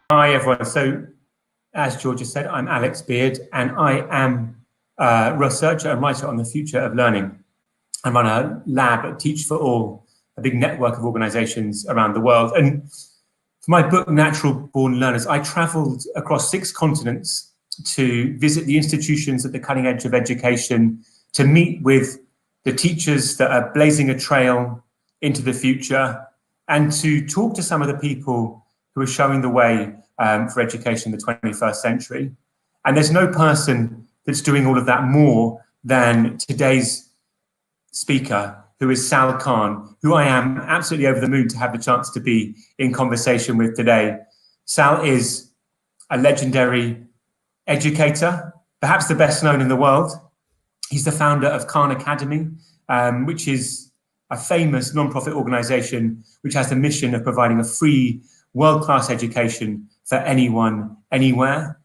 Hi, everyone. So, as George has said, I'm Alex Beard, and I am a researcher and writer on the future of learning. I run a lab at Teach for All, a big network of organizations around the world. And for my book, Natural Born Learners, I traveled across 6 continents to visit the institutions at the cutting edge of education, to meet with the teachers that are blazing a trail into the future, and to talk to some of the people who are showing the way for education in the 21st century. And there's no person that's doing all of that more than today's speaker, who is Sal Khan, who I am absolutely over the moon to have the chance to be in conversation with today. Sal is a legendary educator, perhaps the best known in the world. He's the founder of Khan Academy, which is a famous non-profit organization which has the mission of providing a free, world-class education for anyone, anywhere.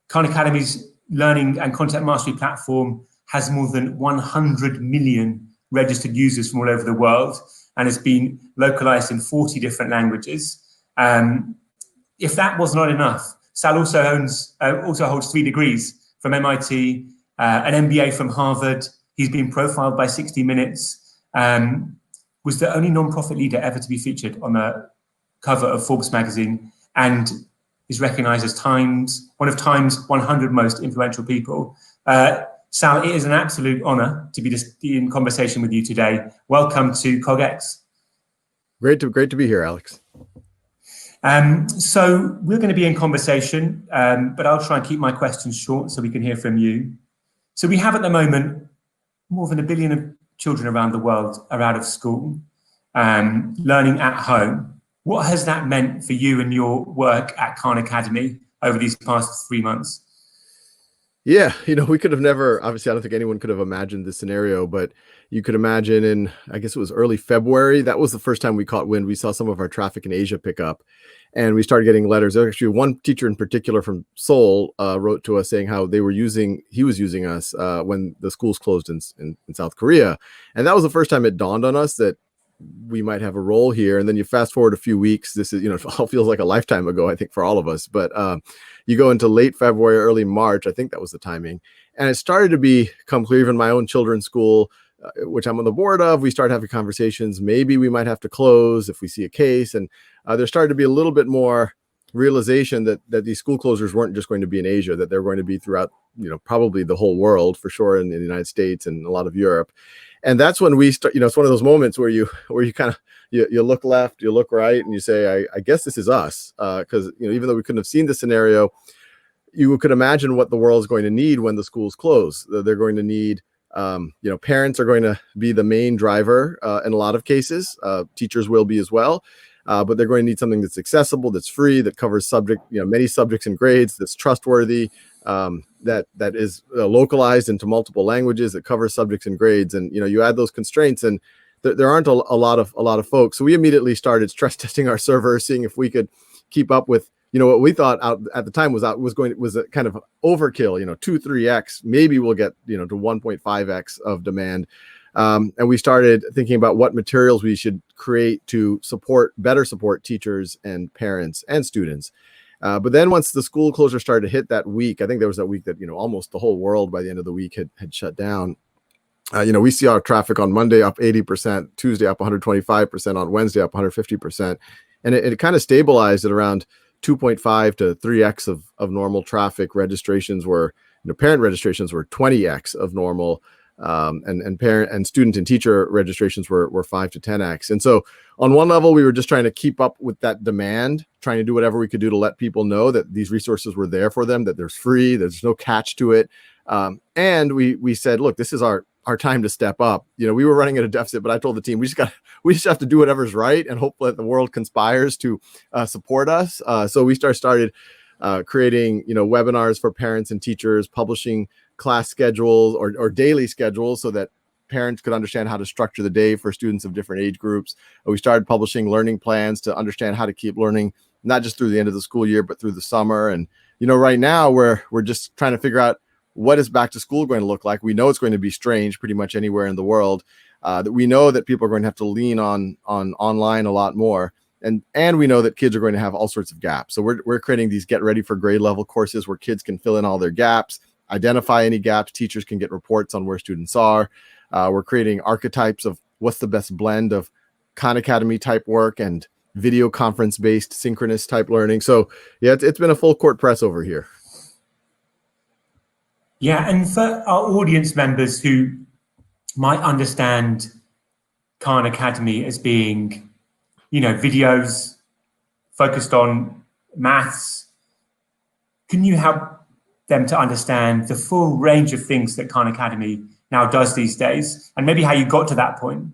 Khan Academy's learning and content mastery platform has more than 100 million registered users from all over the world and has been localized in 40 different languages. If that was not enough, Sal also holds 3 degrees from MIT, an MBA from Harvard. He's been profiled by 60 Minutes, was the only non-profit leader ever to be featured on the cover of Forbes magazine, and is recognized as one of Time's 100 most influential people. Sal, it is an absolute honor to be in conversation with you today. Welcome to CogX. Great to be here, Alex. So we're going to be in conversation, but I'll try and keep my questions short so we can hear from you. So we have at the moment more than 1 billion of children around the world are out of school, learning at home. What has that meant for you and your work at Khan Academy over these past 3 months? Yeah, we could have never, obviously, I don't think anyone could have imagined this scenario, but you could imagine in, I guess it was early February, that was the first time we caught wind. We saw some of our traffic in Asia pick up, and we started getting letters. Actually, one teacher in particular from Seoul wrote to us saying how he was using us when the schools closed in South Korea. And that was the first time it dawned on us that we might have a role here. And then you fast forward a few weeks, this is, it all feels like a lifetime ago, I think, for all of us, but you go into late February, early March, I think that was the timing. And it started to become clear, even my own children's school, which I'm on the board of, we started having conversations, maybe we might have to close if we see a case. And there started to be a little bit more realization that these school closures weren't just going to be in Asia, that they're going to be throughout, probably the whole world for sure, in the United States and a lot of Europe. And that's when we start, it's one of those moments where you kind of, you look left, you look right, and you say, I guess this is us. Because, even though we couldn't have seen the scenario, you could imagine what the world is going to need when the schools close. They're going to need, parents are going to be the main driver in a lot of cases. Teachers will be as well. But they're going to need something that's accessible, that's free, that covers many subjects and grades, that's trustworthy, that is localized into multiple languages, that covers subjects and grades. And you add those constraints, and there aren't a lot of folks. So we immediately started stress testing our server, seeing if we could keep up with what we thought out at the time was a kind of overkill. 2-3x, maybe we'll get to 1.5x of demand. And we started thinking about what materials we should create to better support teachers and parents and students. But then once the school closure started to hit that week, I think there was that week that, almost the whole world by the end of the week had shut down. We see our traffic on Monday up 80%, Tuesday up 125%, on Wednesday up 150%. And it kind of stabilized at around 2.5 to 3x of normal traffic. Registrations were, parent registrations were 20x of normal. And parent and student and teacher registrations were 5 to 10x. And so on one level, we were just trying to keep up with that demand, trying to do whatever we could do to let people know that these resources were there for them, that there's free, there's no catch to it. And we said, look, this is our time to step up. We were running at a deficit, but I told the team, we just have to do whatever's right and hope that the world conspires to support us. So we started creating, webinars for parents and teachers, publishing class schedules or daily schedules so that parents could understand how to structure the day for students of different age groups. We started publishing learning plans to understand how to keep learning, not just through the end of the school year, but through the summer. And, right now we're just trying to figure out what is back to school going to look like. We know it's going to be strange pretty much anywhere in the world. That we know that people are going to have to lean on online a lot more. And we know that kids are going to have all sorts of gaps. So we're creating these get ready for grade level courses where kids can fill in all their gaps, identify any gaps. Teachers can get reports on where students are. We're creating archetypes of what's the best blend of Khan Academy type work and video conference based synchronous type learning. So yeah, it's been a full court press over here. Yeah, and for our audience members who might understand Khan Academy as being, videos focused on maths, can you help them to understand the full range of things that Khan Academy now does these days, and maybe how you got to that point?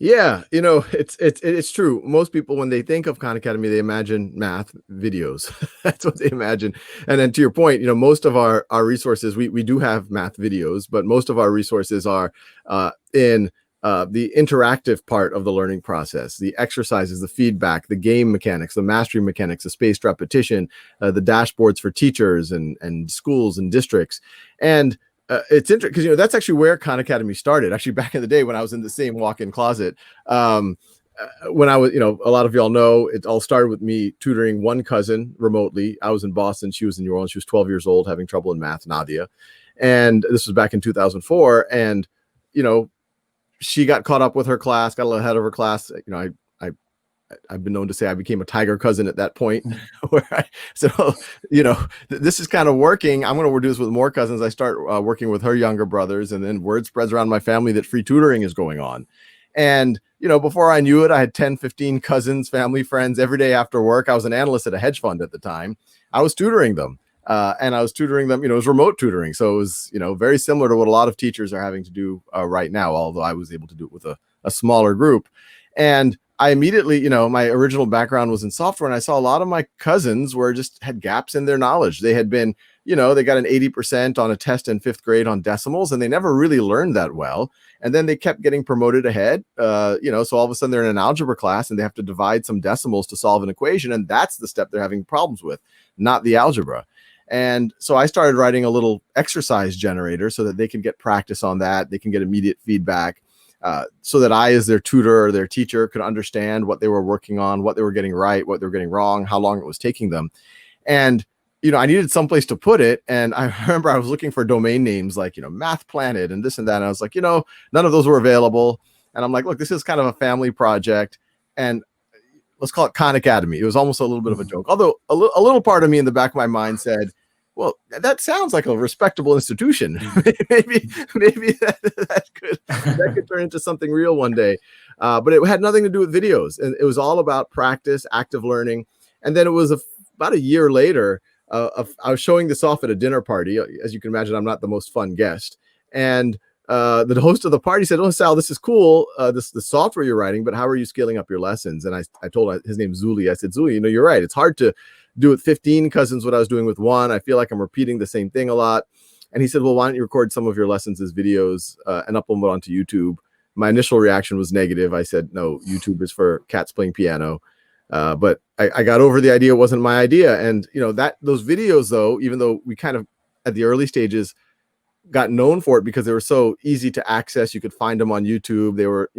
Yeah, it's true. Most people, when they think of Khan Academy, they imagine math videos. That's what they imagine. And then to your point, most of our resources, we do have math videos, but most of our resources are in the interactive part of the learning process, the exercises, the feedback, the game mechanics, the mastery mechanics, the spaced repetition, the dashboards for teachers and schools and districts. And it's interesting because that's actually where Khan Academy started. Actually, back in the day when I was in the same walk-in closet, when I was, a lot of y'all know, it all started with me tutoring one cousin remotely. I was in Boston, she was in New Orleans. She was 12 years old, having trouble in math, Nadia, and this was back in 2004. And she got caught up with her class, got a little ahead of her class. I've been known to say I became a tiger cousin at that point, where I said, "Oh, this is kind of working. I'm going to do this with more cousins." I start working with her younger brothers, and then word spreads around my family that free tutoring is going on. And before I knew it, I had 10, 15 cousins, family, friends every day after work. I was an analyst at a hedge fund at the time. I was tutoring them, and I was tutoring them. It was remote tutoring, so it was very similar to what a lot of teachers are having to do right now. Although I was able to do it with a smaller group, and I immediately, my original background was in software, and I saw a lot of my cousins had gaps in their knowledge. They had been, they got an 80% on a test in 5th grade on decimals, and they never really learned that well. And then they kept getting promoted ahead, so all of a sudden they're in an algebra class and they have to divide some decimals to solve an equation. And that's the step they're having problems with, not the algebra. And so I started writing a little exercise generator so that they can get practice on that. They can get immediate feedback. So that I, as their tutor or their teacher, could understand what they were working on, what they were getting right, what they were getting wrong, how long it was taking them. And, I needed someplace to put it. And I remember I was looking for domain names like, Math Planet and this and that. And I was like, none of those were available. And I'm like, look, this is kind of a family project, and let's call it Khan Academy. It was almost a little bit of a joke. Although a little part of me in the back of my mind said, well, that sounds like a respectable institution. maybe that could turn into something real one day. But it had nothing to do with videos, and it was all about practice, active learning. And then it was about a year later, I was showing this off at a dinner party. As you can imagine, I'm not the most fun guest. And the host of the party said, "Oh, Sal, this is cool. The software you're writing, but how are you scaling up your lessons?" And I told his name's Zuli. I said, "Zuli, you're right. It's hard to do with 15 cousins what I was doing with one. I feel like I'm repeating the same thing a lot." And he said, "Well, why don't you record some of your lessons as videos and upload them onto YouTube?" My initial reaction was negative. I said, "No, YouTube is for cats playing piano." But I got over the idea. It wasn't my idea. And, those videos, though, even though we kind of at the early stages got known for it because they were so easy to access, you could find them on YouTube. They were,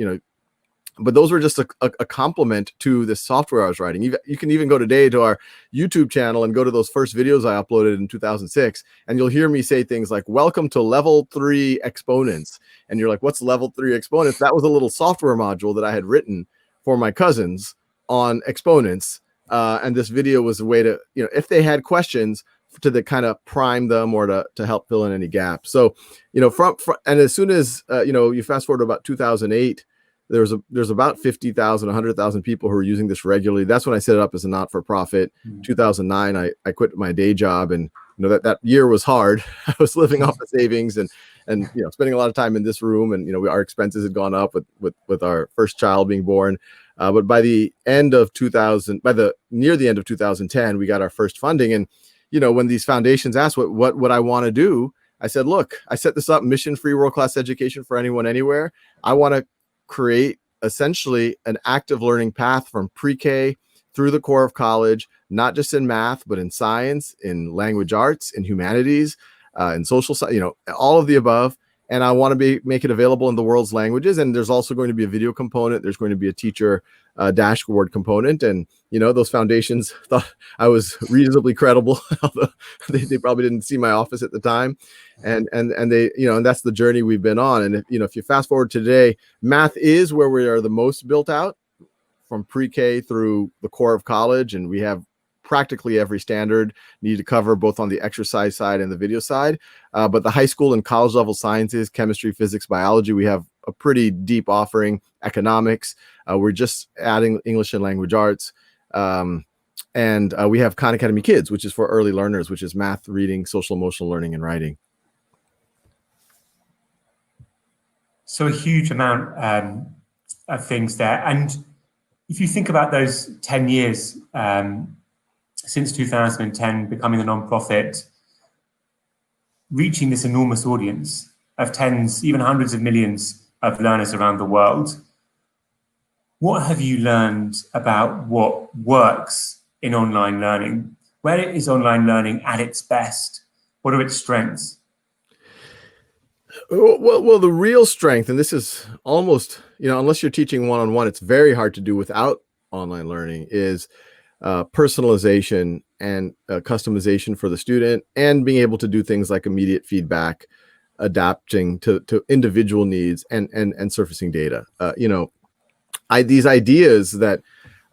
but those were just a complement to the software I was writing. You can even go today to our YouTube channel and go to those first videos I uploaded in 2006, and you'll hear me say things like, "Welcome to level 3 exponents." And you're like, "What's level 3 exponents?" That was a little software module that I had written for my cousins on exponents. And this video was a way to, if they had questions, to kind of prime them or to help fill in any gaps. So, and as soon as, you fast forward to about 2008, there's about 50,000, 100,000 people who are using this regularly. That's when I set it up as a not-for-profit. 2009, I quit my day job, and that year was hard. I was living off the savings and spending a lot of time in this room, and our expenses had gone up with our first child being born. But by the end of near the end of 2010, we got our first funding. And when these foundations asked what would I want to do, I said, look, I set this up, mission-free world-class education for anyone, anywhere. I want to create essentially an active learning path from pre-K through the core of college, not just in math, but in science, in language arts, in humanities, in social science, all of the above. and I want to make it available in the world's languages. And there's also going to be a video component. There's going to be a teacher dashboard component. And, those foundations thought I was reasonably credible, although they probably didn't see my office at the time. And they, and that's the journey we've been on. And if you fast forward to today, math is where we are the most built out, from pre-K through the core of college. And we have practically every standard needed to cover, both on the exercise side and the video side. But the high school and college level sciences, chemistry, physics, biology, we have a pretty deep offering. Economics, we're just adding English and language arts. And we have Khan Academy Kids, which is for early learners, which is math, reading, social emotional learning, and writing. So a huge amount of things there. And if you think about those 10 years since 2010, becoming a nonprofit, reaching this enormous audience of tens, even hundreds of millions of learners around the world, what have you learned about what works in online learning? Where is online learning at its best? What are its strengths? Well, the real strength, and this is almost, unless you're teaching one-on-one, it's very hard to do without online learning, is personalization and customization for the student, and being able to do things like immediate feedback, adapting to individual needs, and surfacing data. These ideas that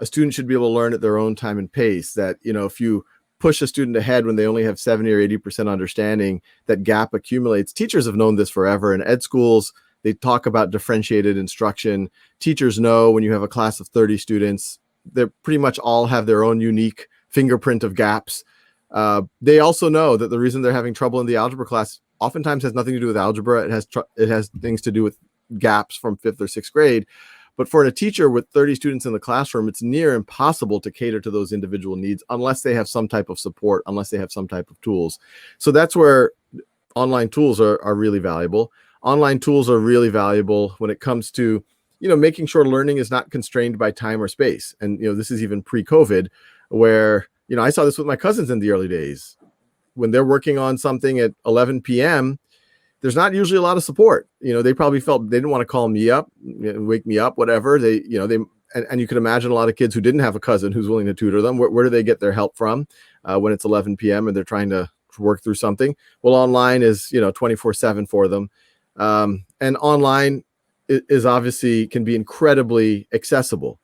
a student should be able to learn at their own time and pace, that, if you push a student ahead when they only have 70 or 80% understanding, that gap accumulates. Teachers have known this forever. In ed schools, they talk about differentiated instruction. Teachers know when you have a class of 30 students, they pretty much all have their own unique fingerprint of gaps. They also know that the reason they're having trouble in the algebra class oftentimes has nothing to do with algebra. It has things to do with gaps from 5th or 6th grade. But for a teacher with 30 students in the classroom, it's near impossible to cater to those individual needs unless they have some type of support, unless they have some type of tools. So that's where online tools are really valuable. Online tools are really valuable when it comes to, making sure learning is not constrained by time or space. And, this is even pre-COVID, where, I saw this with my cousins in the early days. When they're working on something at 11 p.m., there's not usually a lot of support. They probably felt they didn't want to call me up, wake me up, whatever. And you can imagine a lot of kids who didn't have a cousin who's willing to tutor them. Where do they get their help from when it's 11 p.m. and they're trying to work through something? Well, online is, 24/7 for them. And online is obviously can be incredibly accessible.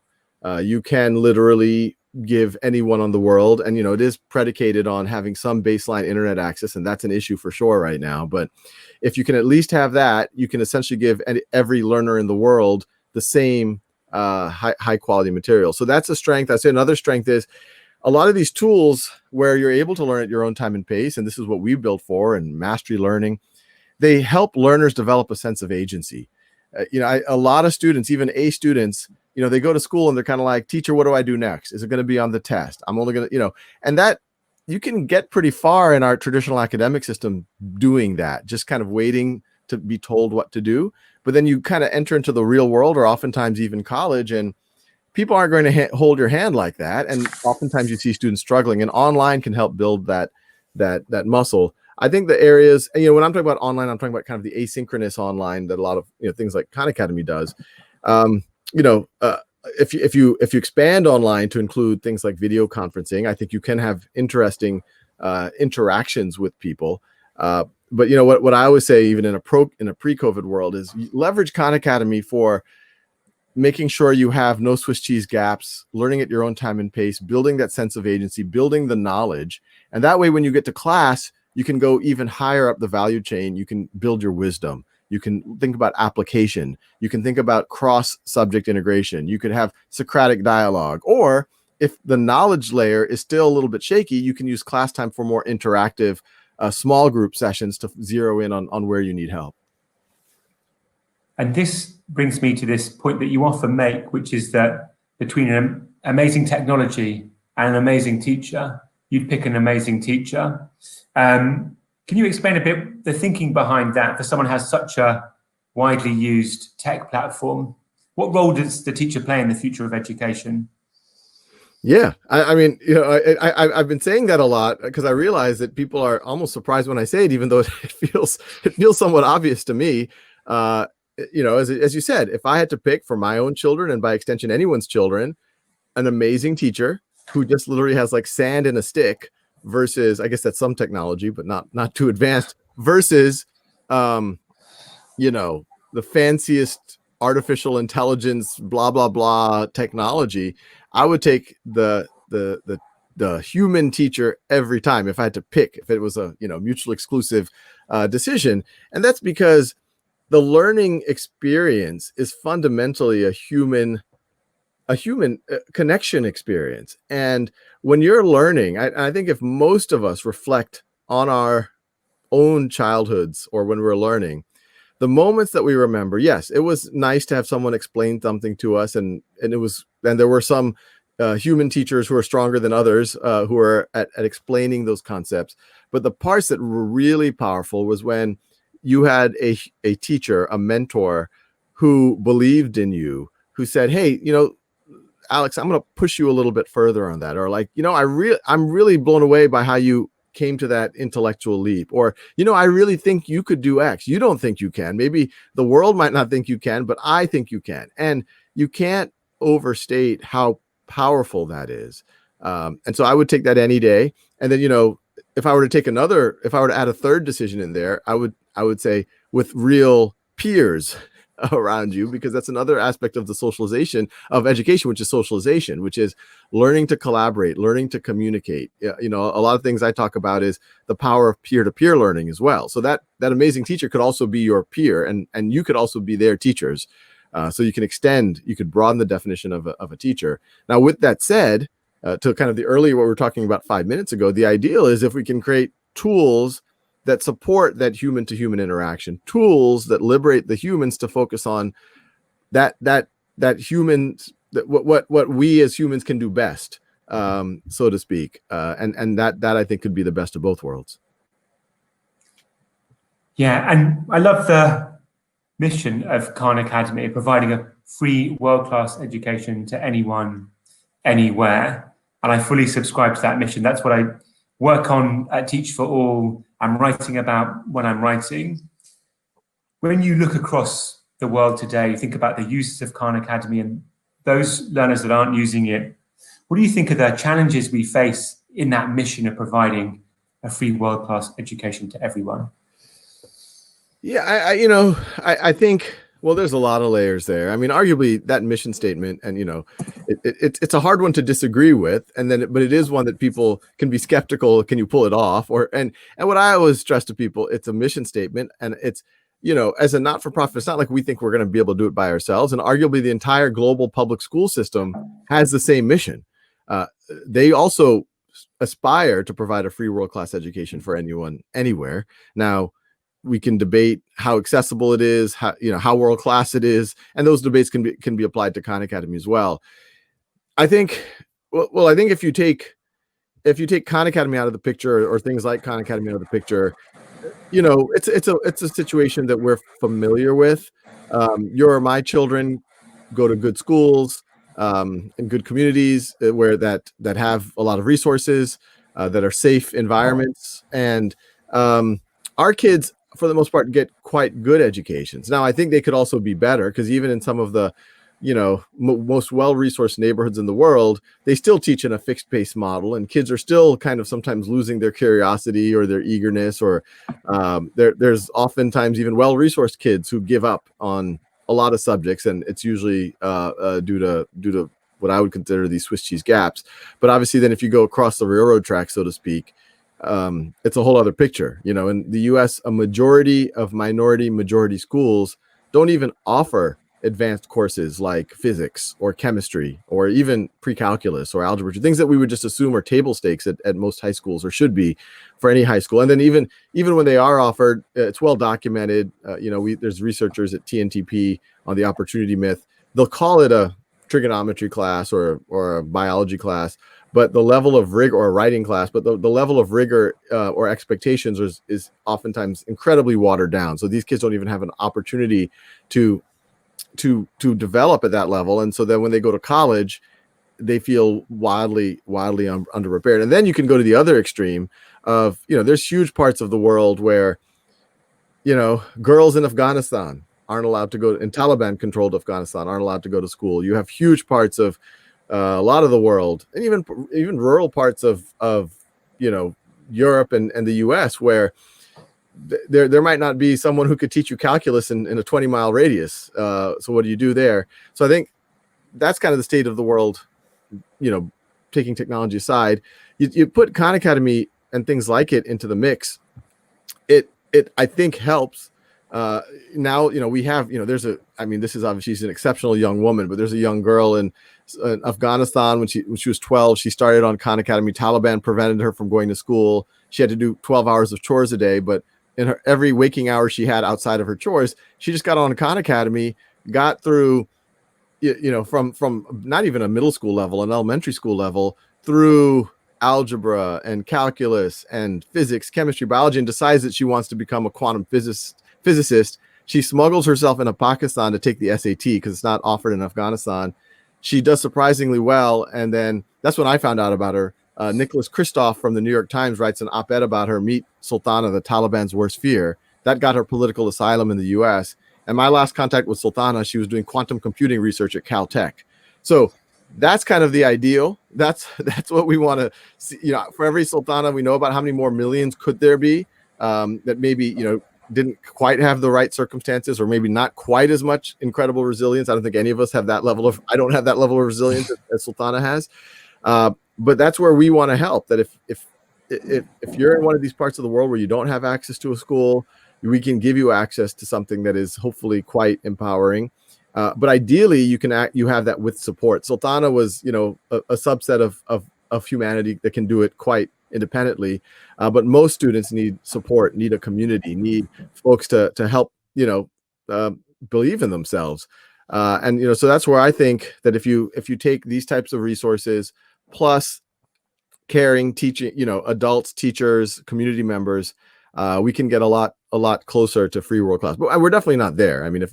You can literally give anyone on the world, and it is predicated on having some baseline internet access, and that's an issue for sure right now. But if you can at least have that, you can essentially give every learner in the world the same high quality material. So that's a strength. I'd say another strength is a lot of these tools where you're able to learn at your own time and pace, and this is what we built for, and mastery learning, they help learners develop a sense of agency. A lot of students, even A students, they go to school and they're kind of like, teacher, what do I do next? Is it going to be on the test? I'm only going to, and that you can get pretty far in our traditional academic system doing that, just kind of waiting to be told what to do. But then you kind of enter into the real world, or oftentimes even college, and people aren't going to hold your hand like that. And oftentimes you see students struggling, and online can help build that muscle. I think the areas, and, when I'm talking about online, I'm talking about kind of the asynchronous online that a lot of things like Khan Academy does. If you expand online to include things like video conferencing, I think you can have interesting interactions with people. But what I always say, even in a pre-COVID world, is leverage Khan Academy for making sure you have no Swiss cheese gaps, learning at your own time and pace, building that sense of agency, building the knowledge, and that way when you get to class, you can go even higher up the value chain. You can build your wisdom. You can think about application. You can think about cross-subject integration. You could have Socratic dialogue. Or if the knowledge layer is still a little bit shaky, you can use class time for more interactive small group sessions to zero in on where you need help. And this brings me to this point that you often make, which is that between an amazing technology and an amazing teacher, you'd pick an amazing teacher. Can you explain a bit the thinking behind that for someone who has such a widely used tech platform? What role does the teacher play in the future of education? Yeah, I mean, I've been saying that a lot because I realize that people are almost surprised when I say it, even though it feels somewhat obvious to me. Uh, as you said, if I had to pick for my own children and by extension anyone's children, an amazing teacher who just literally has like sand in a stick versus, I guess that's some technology, but not too advanced, versus, um, the fanciest artificial intelligence, blah, blah, blah technology, I would take the human teacher every time if I had to pick, if it was a, mutually exclusive decision. And that's because the learning experience is fundamentally a human connection experience. And when you're learning, I think if most of us reflect on our own childhoods or when we're learning, the moments that we remember, yes, it was nice to have someone explain something to us, and there were some human teachers who are stronger than others who are at explaining those concepts. But the parts that were really powerful was when you had a teacher, a mentor who believed in you, who said, hey, Alex, I'm going to push you a little bit further on that. Or like, I'm really blown away by how you came to that intellectual leap. Or, I really think you could do X. You don't think you can. Maybe the world might not think you can, but I think you can. And you can't overstate how powerful that is. And so I would take that any day. And then, if I were to add a third decision in there, I would say with real peers around you, because that's another aspect of the socialization of education, which is socialization, which is learning to collaborate, learning to communicate. A lot of things I talk about is the power of peer-to-peer learning as well. So that amazing teacher could also be your peer, and you could also be their teachers. So you could broaden the definition of a teacher. Now, with that said, to kind of the earlier what we were talking about 5 minutes ago, the ideal is if we can create tools that support that human to human interaction, tools that liberate the humans to focus on that humans, what we as humans can do best, so to speak. And that I think could be the best of both worlds. Yeah, and I love the mission of Khan Academy, providing a free world-class education to anyone, anywhere. And I fully subscribe to that mission. That's what I work on at Teach for All. I'm writing about when I'm writing. When you look across the world today, you think about the uses of Khan Academy and those learners that aren't using it. What do you think are the challenges we face in that mission of providing a free world-class education to everyone? Yeah, I think, well, there's a lot of layers there. I mean, arguably that mission statement, and it's a hard one to disagree with, but it is one that people can be skeptical. Can you pull it off? And what I always stress to people, it's a mission statement, and it's, as a not-for-profit, it's not like we think we're going to be able to do it by ourselves. And arguably the entire global public school system has the same mission. They also aspire to provide a free world-class education for anyone, anywhere. Now, we can debate how accessible it is, how world class it is, and those debates can be applied to Khan Academy as well. I think, I think if you take Khan Academy out of the picture, or things like Khan Academy out of the picture, it's a situation that we're familiar with. My children go to good schools, in good communities where that have a lot of resources, that are safe environments, and our kids, for the most part, get quite good educations. Now, I think they could also be better, because even in some of the, most well-resourced neighborhoods in the world, they still teach in a fixed pace model, and kids are still kind of sometimes losing their curiosity or their eagerness, or there's oftentimes even well-resourced kids who give up on a lot of subjects, and it's usually due to what I would consider these Swiss cheese gaps. But obviously, then if you go across the railroad track, so to speak, it's a whole other picture. In the US, a majority of majority schools don't even offer advanced courses like physics or chemistry or even pre-calculus or algebra, things that we would just assume are table stakes at most high schools, or should be for any high school. And then even when they are offered, it's well documented. There's researchers at TNTP on the opportunity myth. They'll call it a trigonometry class or a biology class, but the level of rigor, or a writing class, but the level of rigor or expectations is oftentimes incredibly watered down. So these kids don't even have an opportunity to develop at that level. And so then when they go to college, they feel wildly underprepared. And then you can go to the other extreme of, there's huge parts of the world where, girls in Afghanistan aren't allowed to go, in Taliban controlled Afghanistan, aren't allowed to go to school. You have huge parts of a lot of the world, and even rural parts of Europe and the US, where there might not be someone who could teach you calculus in a 20-mile radius. So what do you do there? So I think that's kind of the state of the world, taking technology aside. You put Khan Academy and things like it into the mix. It I think helps. Now, we have, this is obviously, she's an exceptional young woman, but there's a young girl in Afghanistan when she was 12. She started on Khan Academy. Taliban prevented her from going to school. She had to do 12 hours of chores a day, but in her every waking hour she had outside of her chores, she just got on Khan Academy, got through, from not even a middle school level, an elementary school level, through algebra and calculus and physics, chemistry, biology, and decides that she wants to become a quantum physicist. She smuggles herself into Pakistan to take the SAT because it's not offered in Afghanistan. She does surprisingly well, and then that's when I found out about her. Nicholas Kristof from the New York Times writes an op-ed about her, Meet Sultana, the Taliban's Worst Fear. That got her political asylum in the US. And my last contact with Sultana, she was doing quantum computing research at Caltech. So that's kind of the ideal. That's what we want to see. For every Sultana we know about, how many more millions could there be that maybe, didn't quite have the right circumstances, or maybe not quite as much incredible resilience. I don't think any of us have that level of, I don't have that level of resilience as Sultana has. But that's where we want to help. That if you're in one of these parts of the world where you don't have access to a school, we can give you access to something that is hopefully quite empowering. But ideally, you have that with support. Sultana was, a subset of humanity that can do it quite independently. But most students need support, need a community, need folks to help, believe in themselves. And so that's where I think that if you take these types of resources plus caring, teaching, adults, teachers, community members, we can get a lot closer to free world class. But we're definitely not there. I mean,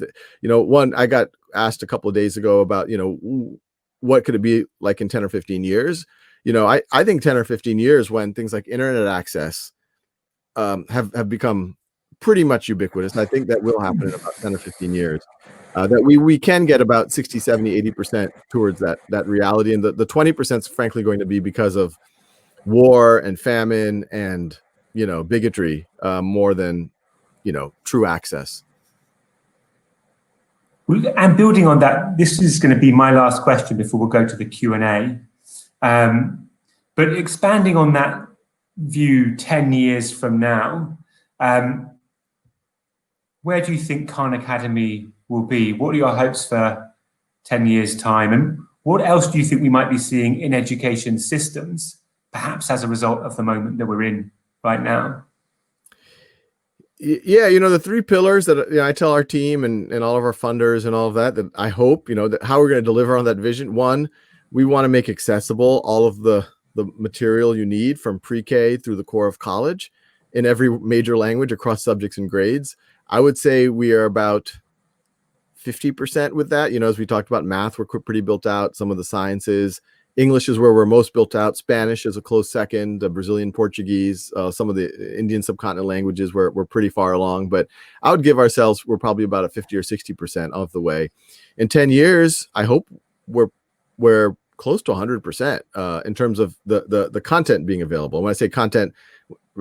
I got asked a couple of days ago about, what could it be like in 10 or 15 years? I think 10 or 15 years, when things like internet access have become pretty much ubiquitous. And I think that will happen in about 10 or 15 years. That we can get about 60, 70, 80% towards that reality. And the 20% is frankly going to be because of war and famine and, bigotry more than, true access. And building on that, this is going to be my last question before we'll go to the Q&A. But expanding on that view 10 years from now, where do you think Khan Academy will be? What are your hopes for 10 years' time? And what else do you think we might be seeing in education systems, perhaps as a result of the moment that we're in right now? Yeah, the three pillars that I tell our team and all of our funders and all of that I hope, that how we're going to deliver on that vision. One, we want to make accessible all of the material you need from pre-K through the core of college in every major language across subjects and grades. I would say we are about 50% with that. As we talked about, math, we're pretty built out. Some of the sciences, English is where we're most built out. Spanish is a close second. Brazilian Portuguese, some of the Indian subcontinent languages, we're pretty far along. But I would give ourselves, we're probably about a 50 or 60% of the way. In 10 years, I hope we're close to 100% in terms of the content being available. When I say content,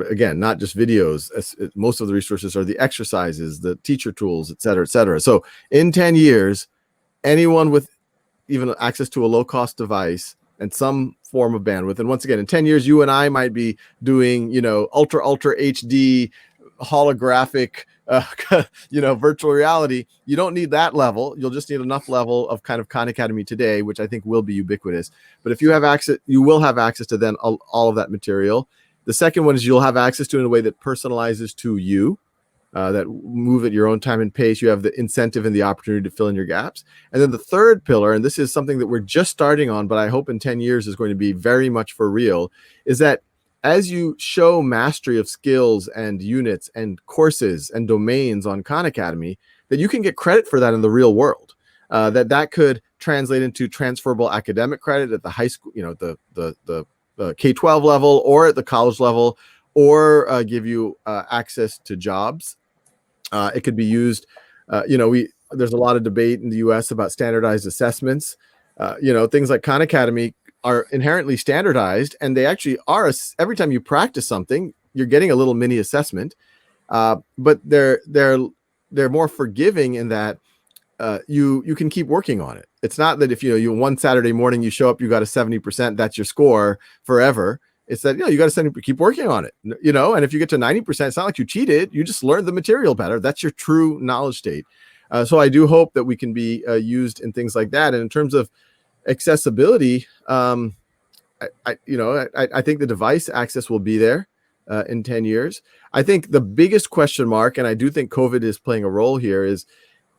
again, not just videos. Most of the resources are the exercises, the teacher tools, et cetera, et cetera. So in 10 years, anyone with even access to a low-cost device and some form of bandwidth. And once again, in 10 years, you and I might be doing, ultra HD holographic, virtual reality. You don't need that level. You'll just need enough level of kind of Khan Academy today, which I think will be ubiquitous. But if you have access, you will have access to then all of that material. The second one is you'll have access to it in a way that personalizes to you, that move at your own time and pace. You have the incentive and the opportunity to fill in your gaps. And then the third pillar, and this is something that we're just starting on, but I hope in 10 years is going to be very much for real, is that as you show mastery of skills and units and courses and domains on Khan Academy, that you can get credit for that in the real world. That could translate into transferable academic credit at the high school, the K-12 level or at the college level, or give you access to jobs. It could be used, there's a lot of debate in the US about standardized assessments. Things like Khan Academy are inherently standardized, and they actually are. Every time you practice something, you're getting a little mini assessment, but they're more forgiving in that you can keep working on it. It's not that if you one Saturday morning you show up, you got a 70%, that's your score forever. It's that you got to keep working on it, and if you get to 90%, it's not like you cheated. You just learned the material better. That's your true knowledge state. So I do hope that we can be used in things like that. And in terms of accessibility, I think the device access will be there in 10 years. I think the biggest question mark, and I do think COVID is playing a role here, is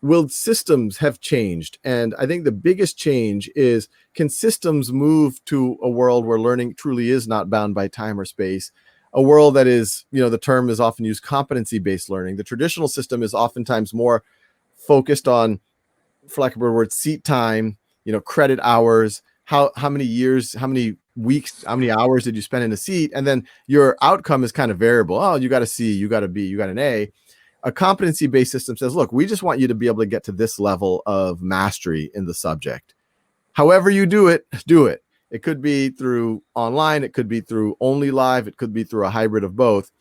will systems have changed? And I think the biggest change is, can systems move to a world where learning truly is not bound by time or space? A world that is, the term is often used, competency-based learning. The traditional system is oftentimes more focused on, for lack of a better word, seat time, credit hours, how many years, how many weeks, how many hours did you spend in a seat? And then your outcome is kind of variable. Oh, you got a C, you got a B, you got an A. A competency-based system says, look, we just want you to be able to get to this level of mastery in the subject. However you do it, do it. It could be through online, it could be through only live, it could be through a hybrid of both.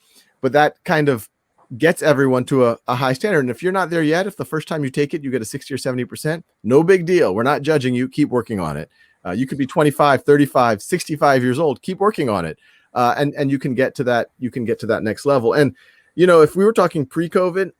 But that kind of gets everyone to a high standard. And if you're not there yet, if the first time you take it, you get a 60 or 70%, no big deal. We're not judging you. Keep working on it. You could be 25, 35, 65 years old. Keep working on it. And you can get to that. You can get to that next level. And, if we were talking pre-COVID,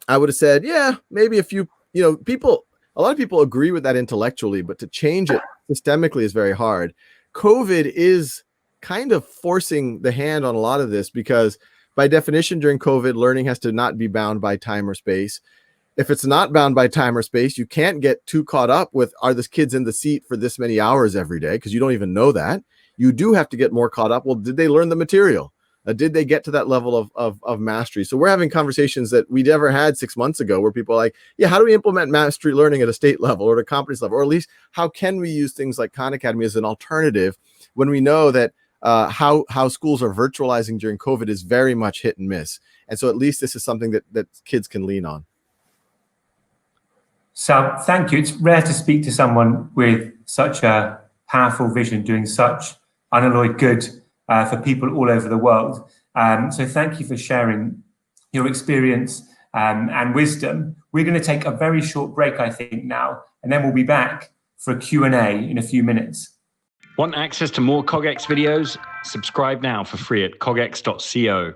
I would have said, yeah, maybe a few, a lot of people agree with that intellectually, but to change it systemically is very hard. COVID is kind of forcing the hand on a lot of this, because by definition, during COVID, learning has to not be bound by time or space. If it's not bound by time or space, you can't get too caught up with, are the kids in the seat for this many hours every day? Because you don't even know that. You do have to get more caught up. Well, did they learn the material? Did they get to that level of mastery? So we're having conversations that we never had 6 months ago, where people are like, yeah, how do we implement mastery learning at a state level or at a competence level? Or at least, how can we use things like Khan Academy as an alternative when we know that how schools are virtualizing during COVID is very much hit and miss? And so at least this is something that kids can lean on. So thank you. It's rare to speak to someone with such a powerful vision, doing such unalloyed good for people all over the world. So thank you for sharing your experience and wisdom. We're going to take a very short break, I think, now, and then we'll be back for a Q&A in a few minutes. Want access to more CogX videos? Subscribe now for free at cogx.co.